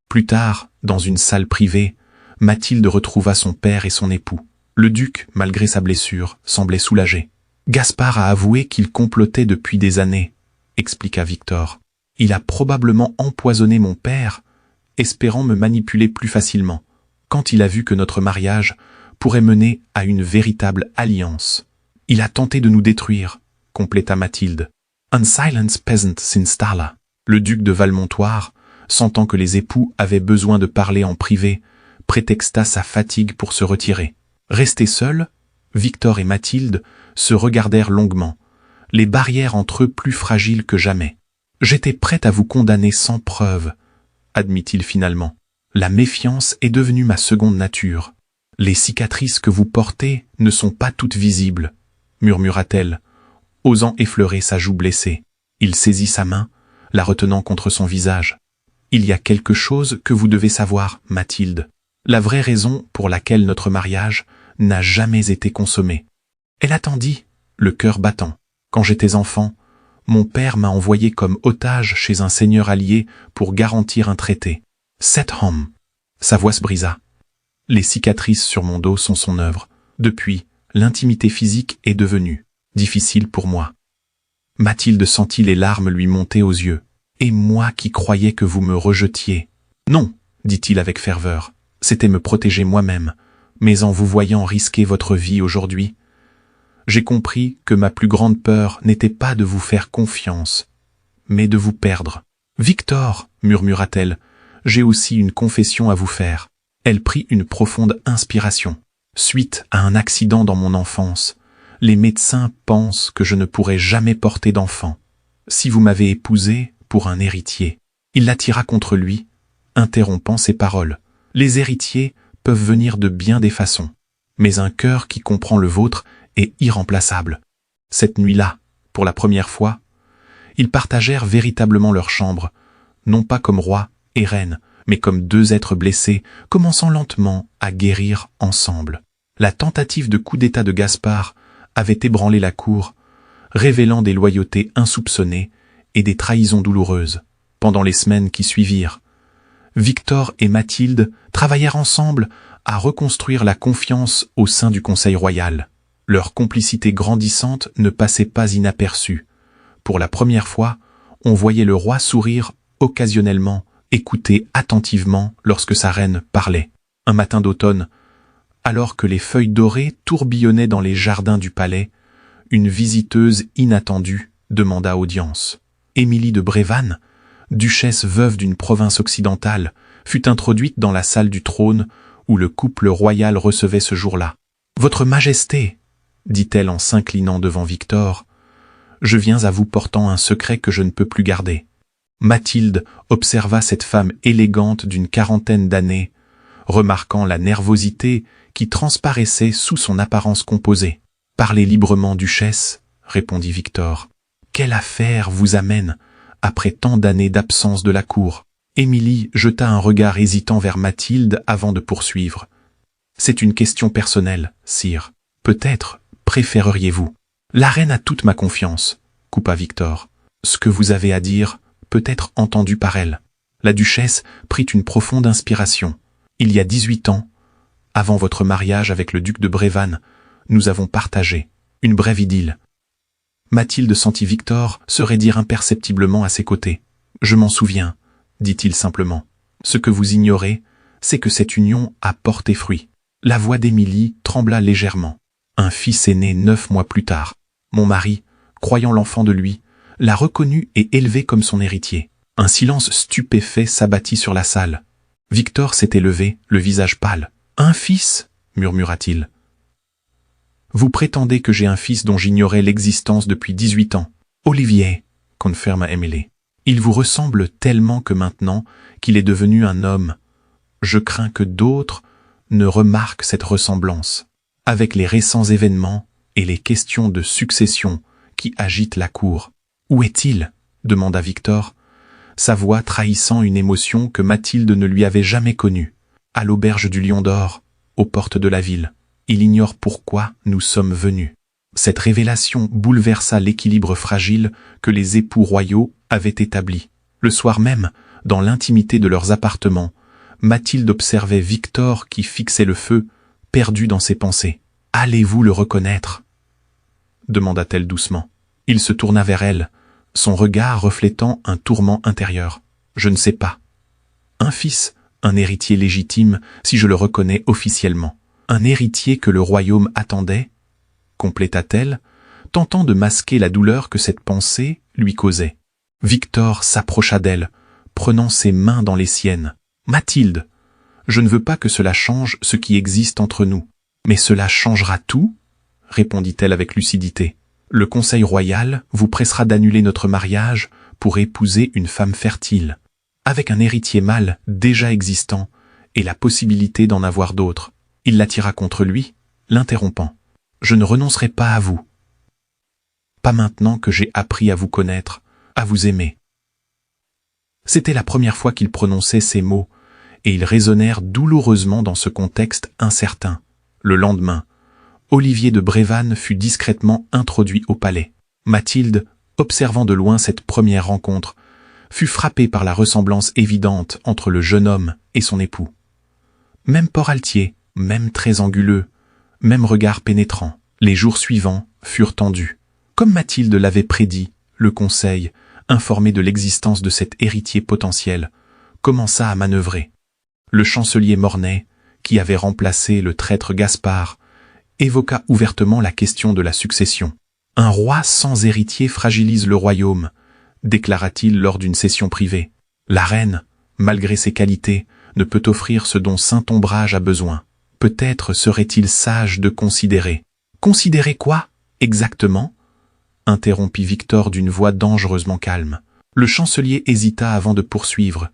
Plus tard, dans une salle privée, Mathilde retrouva son père et son époux. Le duc, malgré sa blessure, semblait soulagé. « Gaspard a avoué qu'il complotait depuis des années, » expliqua Victor. « Il a probablement empoisonné mon père, espérant me manipuler plus facilement, quand il a vu que notre mariage pourrait mener à une véritable alliance. Il a tenté de nous détruire, » compléta Mathilde. « Un silence peasant s'installa. » Le duc de Valmontoire, sentant que les époux avaient besoin de parler en privé, prétexta sa fatigue pour se retirer. Restés seuls, Victor et Mathilde se regardèrent longuement, les barrières entre eux plus fragiles que jamais. « J'étais prête à vous condamner sans preuve, » admit-il finalement. « La méfiance est devenue ma seconde nature. Les cicatrices que vous portez ne sont pas toutes visibles, » murmura-t-elle, osant effleurer sa joue blessée. Il saisit sa main, la retenant contre son visage. « Il y a quelque chose que vous devez savoir, Mathilde. La vraie raison pour laquelle notre mariage n'a jamais été consommé. » Elle attendit, le cœur battant. « Quand j'étais enfant, mon père m'a envoyé comme otage chez un seigneur allié pour garantir un traité. Sethom. » Sa voix se brisa. « Les cicatrices sur mon dos sont son œuvre. Depuis, l'intimité physique est devenue difficile pour moi. » Mathilde sentit les larmes lui monter aux yeux. « Et moi qui croyais que vous me rejetiez. »« Non, » dit-il avec ferveur, « c'était me protéger moi-même, mais en vous voyant risquer votre vie aujourd'hui, j'ai compris que ma plus grande peur n'était pas de vous faire confiance, mais de vous perdre. »« Victor, » murmura-t-elle, « j'ai aussi une confession à vous faire. » Elle prit une profonde inspiration. « Suite à un accident dans mon enfance, Les médecins pensent que je ne pourrai jamais porter d'enfant. Si vous m'avez épousé pour un héritier. Il la tira contre lui, interrompant ses paroles. Les héritiers peuvent venir de bien des façons, mais un cœur qui comprend le vôtre est irremplaçable. Cette nuit-là, pour la première fois, ils partagèrent véritablement leur chambre, non pas comme roi et reine, mais comme deux êtres blessés, commençant lentement à guérir ensemble. La tentative de coup d'état de Gaspard avait ébranlé la cour, révélant des loyautés insoupçonnées et des trahisons douloureuses. Pendant les semaines qui suivirent, Victor et Mathilde travaillèrent ensemble à reconstruire la confiance au sein du Conseil royal. Leur complicité grandissante ne passait pas inaperçue. Pour la première fois, on voyait le roi sourire occasionnellement, écouter attentivement lorsque sa reine parlait. Un matin d'automne, alors que les feuilles dorées tourbillonnaient dans les jardins du palais, une visiteuse inattendue demanda audience. Émilie de Brévannes, duchesse veuve d'une province occidentale, fut introduite dans la salle du trône où le couple royal recevait ce jour-là. « Votre Majesté, dit-elle en s'inclinant devant Victor, je viens à vous portant un secret que je ne peux plus garder. » Mathilde observa cette femme élégante d'une quarantaine d'années, remarquant la nervosité qui transparaissait sous son apparence composée. « Parlez librement, duchesse, répondit Victor. Quelle affaire vous amène après tant d'années d'absence de la cour? Émilie jeta un regard hésitant vers Mathilde avant de poursuivre. C'est une question personnelle, sire. Peut-être préféreriez-vous? La reine a toute ma confiance, coupa Victor. Ce que vous avez à dire peut être entendu par elle. La duchesse prit une profonde inspiration. Il y a 18 ans, avant votre mariage avec le duc de Brévannes, nous avons partagé une brève idylle. Mathilde sentit Victor se raidir imperceptiblement à ses côtés. « Je m'en souviens, » dit-il simplement. « Ce que vous ignorez, c'est que cette union a porté fruit. » La voix d'Émilie trembla légèrement. Un fils est né 9 mois plus tard. Mon mari, croyant l'enfant de lui, l'a reconnu et élevé comme son héritier. Un silence stupéfait s'abattit sur la salle. Victor s'était levé, le visage pâle. « Un fils » murmura-t-il. « Vous prétendez que j'ai un fils dont j'ignorais l'existence depuis 18 ans. Olivier, confirma Émilie. Il vous ressemble tellement que maintenant qu'il est devenu un homme, je crains que d'autres ne remarquent cette ressemblance. Avec les récents événements et les questions de succession qui agitent la cour. Où est-il? Demanda Victor, sa voix trahissant une émotion que Mathilde ne lui avait jamais connue. À l'auberge du Lion d'Or, aux portes de la ville. Il ignore pourquoi nous sommes venus. Cette révélation bouleversa l'équilibre fragile que les époux royaux avaient établi. Le soir même, dans l'intimité de leurs appartements, Mathilde observait Victor qui fixait le feu, perdu dans ses pensées. « Allez-vous le reconnaître ?» demanda-t-elle doucement. Il se tourna vers elle, son regard reflétant un tourment intérieur. « Je ne sais pas. Un fils, un héritier légitime, si je le reconnais officiellement. Un héritier que le royaume attendait ?» compléta-t-elle, tentant de masquer la douleur que cette pensée lui causait. Victor s'approcha d'elle, prenant ses mains dans les siennes. « Mathilde, je ne veux pas que cela change ce qui existe entre nous. Mais cela changera tout ?» répondit-elle avec lucidité. « Le Conseil royal vous pressera d'annuler notre mariage pour épouser une femme fertile, avec un héritier mâle déjà existant et la possibilité d'en avoir d'autres. » Il l'attira contre lui, l'interrompant. « Je ne renoncerai pas à vous. Pas maintenant que j'ai appris à vous connaître, à vous aimer. » C'était la première fois qu'il prononçait ces mots, et ils résonnèrent douloureusement dans ce contexte incertain. Le lendemain, Olivier de Brévannes fut discrètement introduit au palais. Mathilde, observant de loin cette première rencontre, fut frappée par la ressemblance évidente entre le jeune homme et son époux. Même port altier, même très anguleux, même regard pénétrant. Les jours suivants furent tendus. Comme Mathilde l'avait prédit, le conseil, informé de l'existence de cet héritier potentiel, commença à manœuvrer. Le chancelier Mornay, qui avait remplacé le traître Gaspard, évoqua ouvertement la question de la succession. « Un roi sans héritier fragilise le royaume », déclara-t-il lors d'une session privée. « La reine, malgré ses qualités, ne peut offrir ce dont Saint-Ombrage a besoin. Peut-être serait-il sage de considérer. »« Considérer quoi » Exactement, interrompit Victor d'une voix dangereusement calme. Le chancelier hésita avant de poursuivre.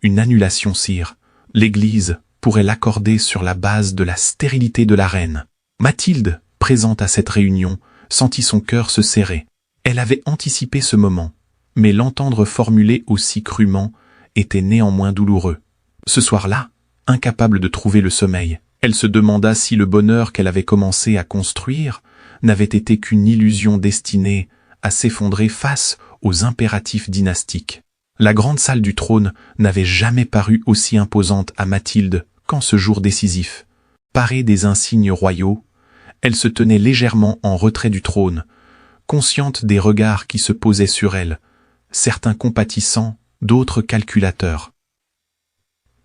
Une annulation, sire. L'Église pourrait l'accorder sur la base de la stérilité de la reine. Mathilde, présente à cette réunion, sentit son cœur se serrer. Elle avait anticipé ce moment, mais l'entendre formuler aussi crûment était néanmoins douloureux. Ce soir-là, incapable de trouver le sommeil, elle se demanda si le bonheur qu'elle avait commencé à construire n'avait été qu'une illusion destinée à s'effondrer face aux impératifs dynastiques. La grande salle du trône n'avait jamais paru aussi imposante à Mathilde qu'en ce jour décisif. Parée des insignes royaux, elle se tenait légèrement en retrait du trône, consciente des regards qui se posaient sur elle, certains compatissants, d'autres calculateurs.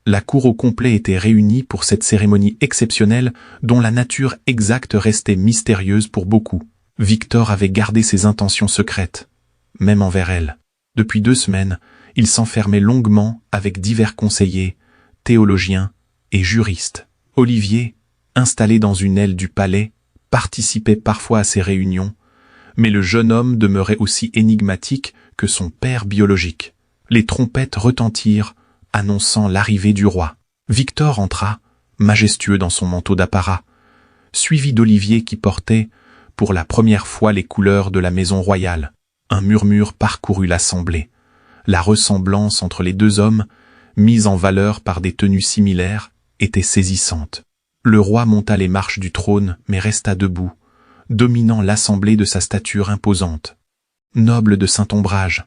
La cour au complet était réunie pour cette cérémonie exceptionnelle dont la nature exacte restait mystérieuse pour beaucoup. Victor avait gardé ses intentions secrètes, même envers elle. Depuis 2 semaines, il s'enfermait longuement avec divers conseillers, théologiens et juristes. Olivier, installé dans une aile du palais, participait parfois à ces réunions, mais le jeune homme demeurait aussi énigmatique que son père biologique. Les trompettes retentirent, annonçant l'arrivée du roi. Victor entra, majestueux dans son manteau d'apparat, suivi d'Olivier qui portait, pour la première fois, les couleurs de la maison royale. Un murmure parcourut l'assemblée. La ressemblance entre les 2 hommes, mise en valeur par des tenues similaires, était saisissante. Le roi monta les marches du trône, mais resta debout, dominant l'assemblée de sa stature imposante. « Noble de Saint-Ombrage »,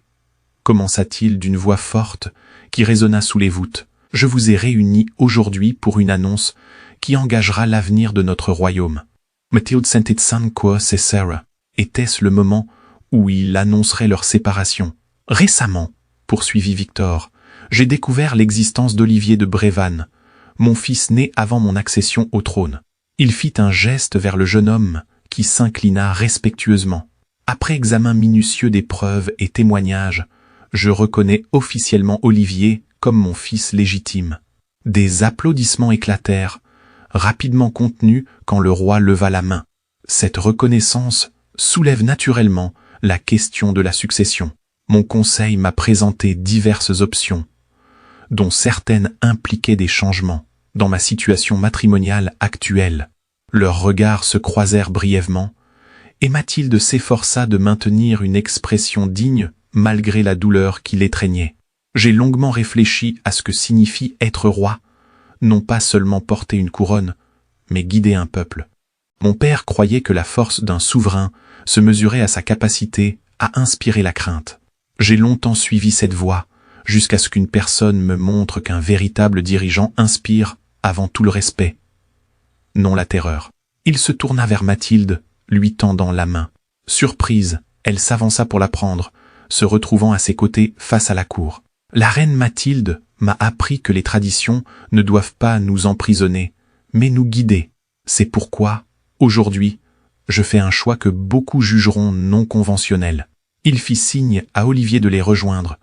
commença-t-il d'une voix forte qui résonna sous les voûtes, « je vous ai réunis aujourd'hui pour une annonce qui engagera l'avenir de notre royaume. » Mathilde sentit sans quoi c'est Sarah. Était-ce le moment où il annoncerait leur séparation? Récemment, poursuivit Victor, j'ai découvert l'existence d'Olivier de Brévannes, mon fils né avant mon accession au trône. Il fit un geste vers le jeune homme qui s'inclina respectueusement. Après examen minutieux des preuves et témoignages, je reconnais officiellement Olivier comme mon fils légitime. Des applaudissements éclatèrent, rapidement contenus quand le roi leva la main. Cette reconnaissance soulève naturellement la question de la succession. Mon conseil m'a présenté diverses options, dont certaines impliquaient des changements dans ma situation matrimoniale actuelle. Leurs regards se croisèrent brièvement, et Mathilde s'efforça de maintenir une expression digne malgré la douleur qui l'étreignait. J'ai longuement réfléchi à ce que signifie être roi, non pas seulement porter une couronne, mais guider un peuple. Mon père croyait que la force d'un souverain se mesurait à sa capacité à inspirer la crainte. J'ai longtemps suivi cette voie, jusqu'à ce qu'une personne me montre qu'un véritable dirigeant inspire avant tout le respect, non la terreur. Il se tourna vers Mathilde, lui tendant la main. Surprise, elle s'avança pour la prendre, se retrouvant à ses côtés face à la cour. La reine Mathilde m'a appris que les traditions ne doivent pas nous emprisonner, mais nous guider. C'est pourquoi, aujourd'hui, je fais un choix que beaucoup jugeront non conventionnel. Il fit signe à Olivier de les rejoindre,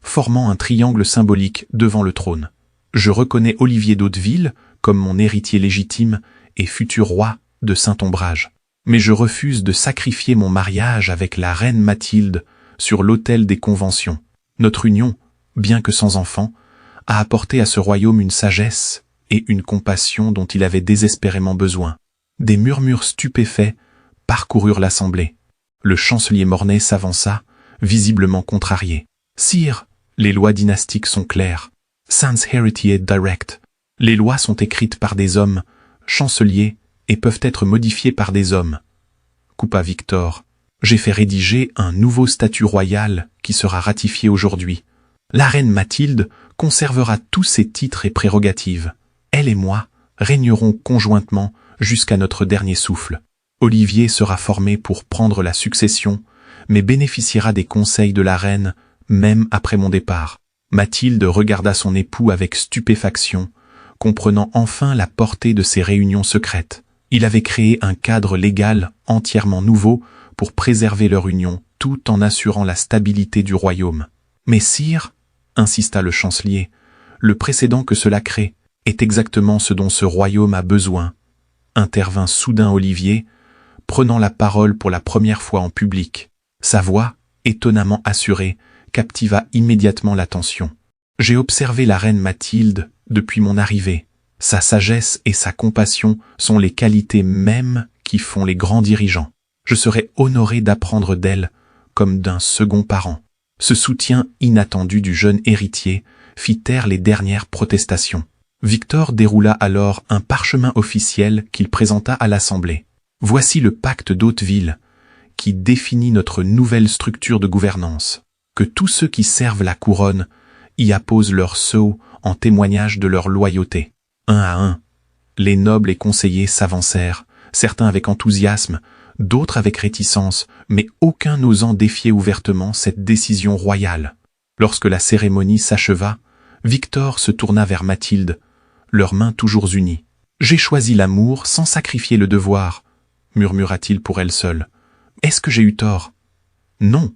formant un triangle symbolique devant le trône. Je reconnais Olivier d'Hauteville comme mon héritier légitime et futur roi de Saint-Ombrage. Mais je refuse de sacrifier mon mariage avec la reine Mathilde sur l'autel des conventions. Notre union, bien que sans enfant, a apporté à ce royaume une sagesse et une compassion dont il avait désespérément besoin. Des murmures stupéfaits parcoururent l'assemblée. Le chancelier Mornay s'avança, visiblement contrarié. « Sire, les lois dynastiques sont claires. Sans héritier direct. Les lois sont écrites par des hommes, chanceliers, et peuvent être modifiées par des hommes. » Coupa Victor. « J'ai fait rédiger un nouveau statut royal qui sera ratifié aujourd'hui. La reine Mathilde conservera tous ses titres et prérogatives. Elle et moi régnerons conjointement jusqu'à notre dernier souffle. Olivier sera formé pour prendre la succession, mais bénéficiera des conseils de la reine, même après mon départ. » Mathilde regarda son époux avec stupéfaction, comprenant enfin la portée de ces réunions secrètes. Il avait créé un cadre légal entièrement nouveau pour préserver leur union, tout en assurant la stabilité du royaume. « Mais sire, » insista le chancelier, « le précédent que cela crée est exactement ce dont ce royaume a besoin. » Intervint soudain Olivier, prenant la parole pour la première fois en public. Sa voix, étonnamment assurée, captiva immédiatement l'attention. J'ai observé la reine Mathilde depuis mon arrivée. Sa sagesse et sa compassion sont les qualités mêmes qui font les grands dirigeants. Je serais honoré d'apprendre d'elle comme d'un second parent. Ce soutien inattendu du jeune héritier fit taire les dernières protestations. Victor déroula alors un parchemin officiel qu'il présenta à l'Assemblée. Voici le pacte d'Hauteville, qui définit notre nouvelle structure de gouvernance. Que tous ceux qui servent la couronne y apposent leur sceau en témoignage de leur loyauté. Un à un, les nobles et conseillers s'avancèrent, certains avec enthousiasme, d'autres avec réticence, mais aucun n'osant défier ouvertement cette décision royale. Lorsque la cérémonie s'acheva, Victor se tourna vers Mathilde, leurs mains toujours unies. « J'ai choisi l'amour sans sacrifier le devoir », murmura-t-il pour elle seule. « Est-ce que j'ai eu tort ?»« Non »,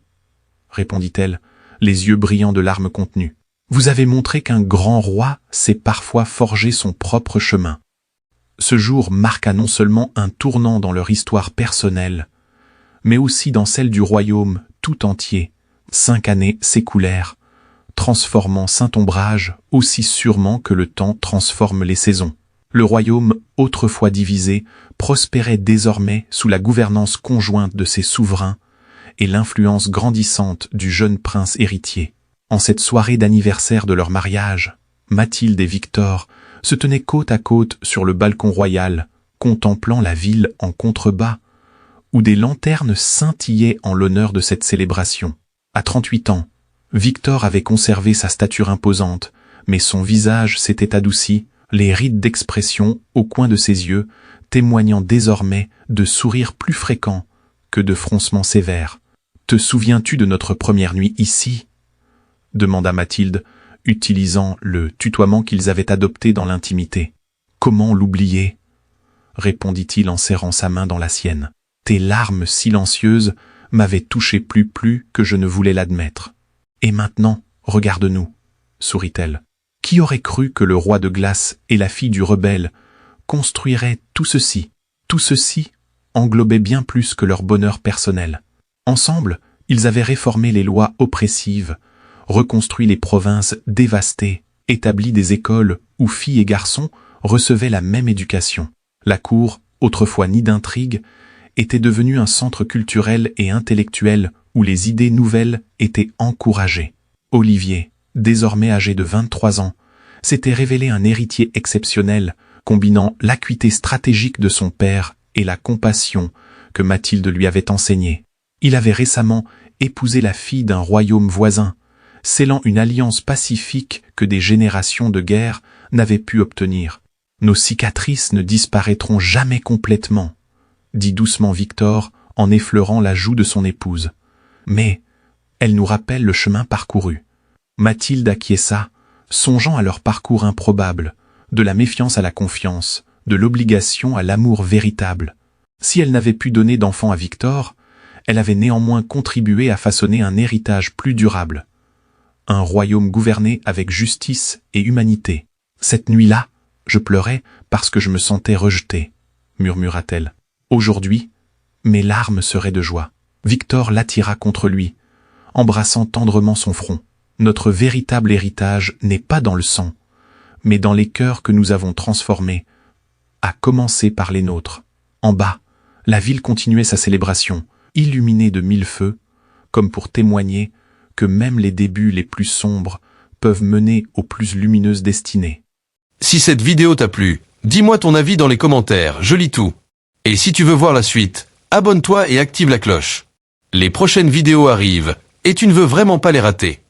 répondit-elle, les yeux brillants de larmes contenues. « Vous avez montré qu'un grand roi sait parfois forger son propre chemin. » Ce jour marqua non seulement un tournant dans leur histoire personnelle, mais aussi dans celle du royaume tout entier. 5 années s'écoulèrent, transformant Saint-Ombrage aussi sûrement que le temps transforme les saisons. Le royaume, autrefois divisé, prospérait désormais sous la gouvernance conjointe de ses souverains et l'influence grandissante du jeune prince héritier. En cette soirée d'anniversaire de leur mariage, Mathilde et Victor se tenaient côte à côte sur le balcon royal, contemplant la ville en contrebas, où des lanternes scintillaient en l'honneur de cette célébration. À 38 ans, Victor avait conservé sa stature imposante, mais son visage s'était adouci, les rides d'expression au coin de ses yeux témoignant désormais de sourires plus fréquents que de froncements sévères. « Te souviens-tu de notre première nuit ici ?» demanda Mathilde, utilisant le tutoiement qu'ils avaient adopté dans l'intimité. « Comment l'oublier ?» répondit-il en serrant sa main dans la sienne. « Tes larmes silencieuses m'avaient touché plus que je ne voulais l'admettre. Et maintenant, regarde-nous, sourit-elle. Qui aurait cru que le roi de glace et la fille du rebelle construiraient tout ceci? Tout ceci englobait bien plus que leur bonheur personnel. Ensemble, ils avaient réformé les lois oppressives, reconstruit les provinces dévastées, établi des écoles où filles et garçons recevaient la même éducation. La cour, autrefois nid d'intrigue, était devenue un centre culturel et intellectuel où les idées nouvelles étaient encouragées. Olivier, désormais âgé de 23 ans, s'était révélé un héritier exceptionnel, combinant l'acuité stratégique de son père et la compassion que Mathilde lui avait enseignée. Il avait récemment épousé la fille d'un royaume voisin, scellant une alliance pacifique que des générations de guerre n'avaient pu obtenir. « Nos cicatrices ne disparaîtront jamais complètement », dit doucement Victor en effleurant la joue de son épouse. « Mais elles nous rappellent le chemin parcouru. » Mathilde acquiesça, songeant à leur parcours improbable, de la méfiance à la confiance, de l'obligation à l'amour véritable. Si elle n'avait pu donner d'enfant à Victor, elle avait néanmoins contribué à façonner un héritage plus durable. Un royaume gouverné avec justice et humanité. Cette nuit-là, je pleurais parce que je me sentais rejetée, murmura-t-elle. Aujourd'hui, mes larmes seraient de joie. Victor l'attira contre lui, embrassant tendrement son front. Notre véritable héritage n'est pas dans le sang, mais dans les cœurs que nous avons transformés, à commencer par les nôtres. En bas, la ville continuait sa célébration, illuminée de 1000 feux, comme pour témoigner que même les débuts les plus sombres peuvent mener aux plus lumineuses destinées. Si cette vidéo t'a plu, dis-moi ton avis dans les commentaires, je lis tout. Et si tu veux voir la suite, abonne-toi et active la cloche. Les prochaines vidéos arrivent, et tu ne veux vraiment pas les rater.